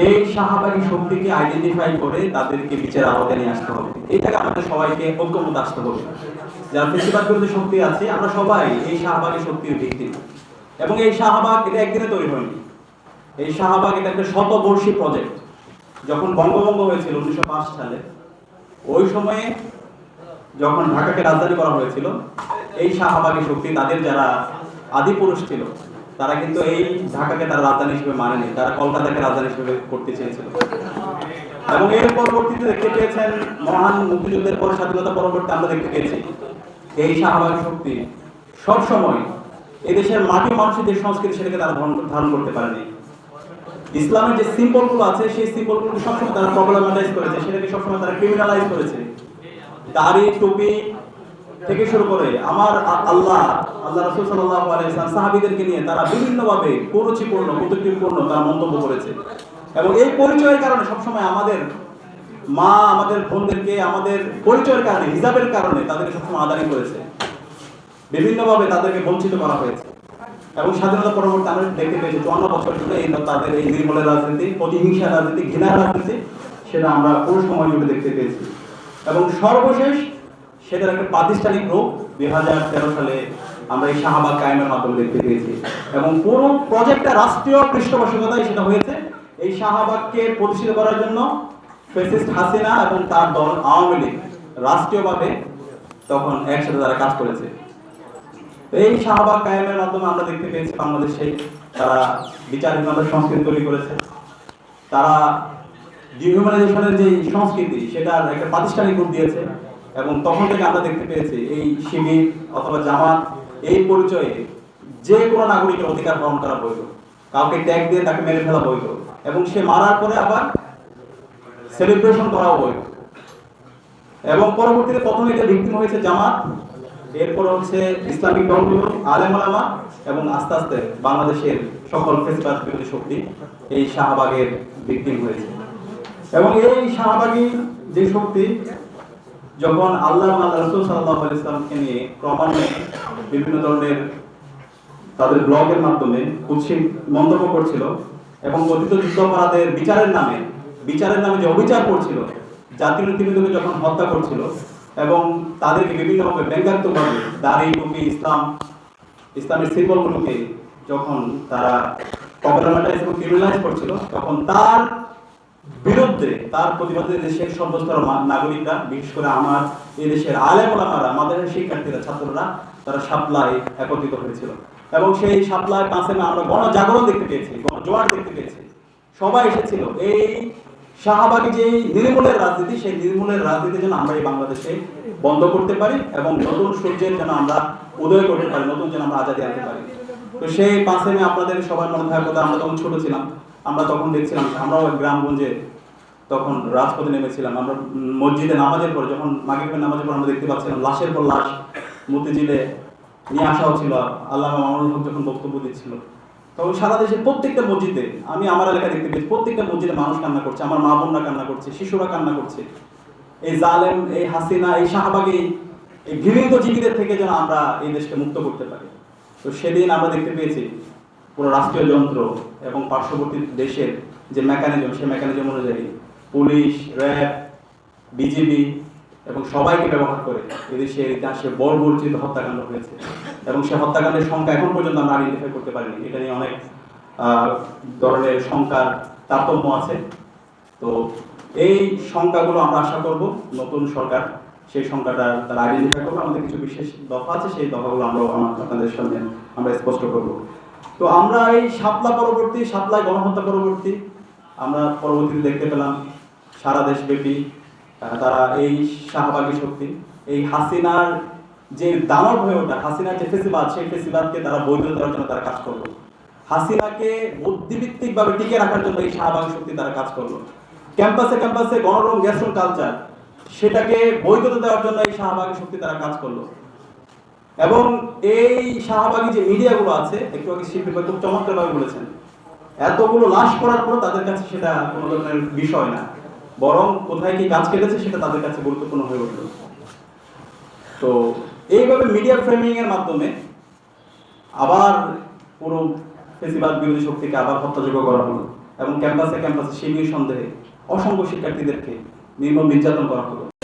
এই শাহবাগী শক্তিকে আইডেন্টিফাই করে তাদেরকে বিচারের আওতায় নিয়ে আসতে হবে। এটাকে আমাদের সবাইকে ঐক্যমত আসতে হবে। যারা ফেসিবাদ বিরোধী শক্তি আছে আমরা সবাই এই শাহবাগী শক্তির ভিত্তি, এবং এই শাহবাগ এটা একদিনে তৈরি হয়নি। এই শাহবাগ এটা একটা শতবর্ষী প্রজেক্ট। যখন বঙ্গভঙ্গ হয়েছিল 1905 সালে, ওই সময়ে যখন ঢাকাকে রাজধানী করা হয়েছিল, এই শাহবাগী শক্তি তাদের যারা আদি পুরুষ ছিল তারা কিন্তু এই ঢাকাকে তারা রাজধানী হিসেবে মানেনি, তারা কলকাতাকে রাজধানী হিসেবে করতে চেয়েছিল। এবং এর পরবর্তীতে দেখতে পেয়েছেন মহান মুক্তিযুদ্ধের পর স্বাধীনতা পরবর্তী আমরা দেখতে পেয়েছি এই শাহবাগী শক্তি সবসময় এদেশের মাটি মানুষের যে সংস্কৃতি সেটাকে তারা ধারণ করতে পারেনি। ইসলামের যে সিম্বলগুলো আছে সেই সিম্বলগুলোকে সবসময় তারা প্রবলেমাটাইজ করেছে, সেটাকে সবসময় তারা ক্রিমিনালাইজ করেছে। দাড়ি টুপি থেকে শুরু করে আল্লাহ রাসূল সাল্লাল্লাহু আলাইহি ওয়াসাল্লাম সাহাবীদেরকে নিয়ে তারা বিভিন্নভাবে কুরুচিপূর্ণ কুটুক্তিপূর্ণ তারা মন্তব্য করেছে। এবং এই পরিচয়ের কারণে সবসময় আমাদের মা আমাদের বোনদেরকে আমাদের পরিচয়ের কারণে হিজাবের কারণে তাদেরকে সবসময় আদানি করেছে, বিভিন্নভাবে তাদেরকে বঞ্চিত করা হয়েছে। এবং স্বাধীনতা পরবর্তী আমরা দেখতে পেয়েছি 54 বছর ধরে তাদের এই নির্মূলের রাজনীতি, প্রতিহিংসার রাজনীতি, ঘৃণার রাজনীতি, সেটা আমরা পুরো সময় জুড়ে দেখতে পেয়েছি। এবং সর্বশেষ সেটার একটা প্রাতিষ্ঠানিক রূপ 2013 সালে আমরা এই শাহবাগ কায়েমের মাধ্যমে দেখতে পেয়েছি। এবং পুরো প্রজেক্টটা রাষ্ট্রীয় পৃষ্ঠপোষকতায় সেটা হয়েছে। এই শাহবাগকে প্রতিষ্ঠিত করার জন্য ফ্যাসিস্ট হাসিনা এবং তার দল আওয়ামী লীগ রাষ্ট্রীয়ভাবে তখন একসাথে তারা কাজ করেছে। এই শাহবাগ কায়েমের মাধ্যমে আমরা দেখতে পেয়েছি বাংলাদেশে তারা বিচারহীনতার সংস্কৃতি তৈরি করেছে, তারা ডিহিউম্যানাইজেশনের যে সংস্কৃতি সেটার একটা প্রাতিষ্ঠানিক রূপ দিয়েছে। এবং তখন থেকে আমরা দেখতে পেয়েছি এই শিবির অথবা জামাত এই পরিচয়ে যে কোনো নাগরিকের অধিকার হরণ করা বৈধ, কাউকে ট্যাগ দিয়ে তাকে মেরে ফেলা বৈধ, এবং সে মারার পরে আবার সেলিব্রেশন করাও বৈধ। এবং পরবর্তীতে প্রথমে এটা ভিক্টিম হয়েছে জামাত, এরপর হচ্ছে ইসলামিক দলগুলো, আলেম ওলামা, এবং আস্তে আস্তে বাংলাদেশের সকল ফেসিবাদ বিরোধী শক্তি এই শাহবাগের ভিক্টিম হয়েছে। এবং এই শাহবাগী যে শক্তি যখন আল্লাহ রাসূল সাল্লাল্লাহু আলাইহি ওয়াসাল্লামকে নিয়ে ক্রমান্বয়ে বিভিন্ন ধরনের তাদের ব্লগের মাধ্যমে কুৎসিত মন্তব্য করছিল এবং কথিত যুদ্ধাপরাধের বিচারের নামে যে অবিচার করছিল, জাতীয় নেতৃবৃন্দকে যখন হত্যা করছিল এবং তাদেরকে বিভিন্নভাবে ব্যঙ্গাত্মকভাবে দাড়ি টুপি ইসলামের সিম্বলগুলোকে যখন তারা প্রবলেমাটাইজ এবং ক্রিমিনালাইজ করছিল, তখন তার বিরুদ্ধে তার প্রতিবাদে দেশের সর্বস্তর নাগরিকরা, বিশেষ করে আমার এই দেশের আলেম ওলামারা, মাদ্রাসার শিক্ষার্থীরা, ছাত্ররা তারা শাপলায় একত্রিত হয়েছিল। এবং সেই শাপলায় 5 মে আমরা গণজাগরণ দেখতে পেয়েছি, গণজোয়ার দেখতে পেয়েছি। সবাই এসেছিল এই শাহবাগী যে নির্মূলের রাজনীতি, সেই নির্মূলের রাজনীতি যেন আমরা এই বাংলাদেশে বন্ধ করতে পারি এবং নতুন সূর্যের যেন আমরা উদয় করতে পারি, নতুন যেন আমরা আজাদি আনতে পারি। তো সেই 5 মে আপনাদের সবার মনে থাকার কথা, আমরা তখন ছোট ছিলাম, আমরা তখন দেখছিলাম, আমরাও গ্রামগঞ্জে তখন রাজপথে নেমেছিলাম। আমরা মসজিদে নামাজের পর যখন মাগরিবের নামাজের পর আমরা দেখতে পাচ্ছিলাম লাশের পর লাশ মতিঝিলে নিয়ে আসা হচ্ছিল। আল্লামা মামুনুল হক যখন বক্তব্য দিচ্ছিল, তখন সারা দেশের প্রত্যেকটা মসজিদে, আমি আমার এলাকায় দেখতে পেয়েছি, প্রত্যেকটা মসজিদে মানুষ কান্না করছে, আমার মা বোনরা কান্না করছে, শিশুরা কান্না করছে। এই জালেম, এই হাসিনা, এই শাহবাগী, এই ঘৃণিত জীবীদের থেকে যেন আমরা এই দেশকে মুক্ত করতে পারি। তো সেদিন আমরা দেখতে পেয়েছি পুরো রাষ্ট্রীয় যন্ত্র এবং পার্শ্ববর্তী দেশের যে মেকানিজম, সেই মেকানিজম অনুযায়ী পুলিশ, র্যাব, বিজিবি এবং সবাইকে ব্যবহার করে এদেশের ইতিহাসে বর্বরচিত হত্যাকাণ্ড হয়েছে। এবং সেই হত্যাকাণ্ডের সংখ্যা এখন পর্যন্ত আমরা আইডেন্টিফাই করতে পারিনি। এটা নিয়ে অনেক ধরনের সংখ্যার তারতম্য আছে। তো এই সংখ্যাগুলো আমরা আশা করব নতুন সরকার সেই সংখ্যাটা তারা আইডেন্টিফাই করবে। আমাদের কিছু বিশেষ দফা আছে, সেই দফাগুলো আমরাও আপনাদের সামনে আমরা স্পষ্ট করব। তো আমরা এই শাপলায় গণহত্যা পরবর্তী আমরা পরবর্তীতে দেখতে পেলাম সারা দেশব্যাপী তারা এই শাহবাগী শক্তি, এই হাসিনার যে দানব হয়ে ওঠা, হাসিনার যে ফেসিবাদ, সেই ফেসিবাদকে তারা বৈধ দেওয়ার জন্য তারা কাজ করলো। হাসিনাকে বুদ্ধিভিত্তিকভাবে টিকে রাখার জন্য এই শাহবাগী শক্তি তারা কাজ করলো। ক্যাম্পাসে গণরম গ্যাসরুম কালচার, সেটাকে বৈধতা দেওয়ার জন্য এই শাহবাগী শক্তি তারা কাজ করলো। এবং এই শাহবাগী যে মিডিয়াগুলো আছে, একটু আগে শিল্পী খুব চমৎকারভাবে বলেছেন, এতগুলো লাশ করার পর তাদের কাছে সেটা কোনো ধরনের বিষয় না, বরং কোথায় কি কাজ কেটেছে সেটা তাদের কাছে গুরুত্বপূর্ণ হয়ে উঠল। তো এইভাবে মিডিয়া ফ্রেমিং এর মাধ্যমে আবার পুরো ফেসিবাদ বিরোধী শক্তিকে আবার হত্যাযোগ্য করা হলো। এবং ক্যাম্পাসে সেই নিয়ে সন্দেহে অসংখ্য শিক্ষার্থীদেরকে নির্মম নির্যাতন করা হলো।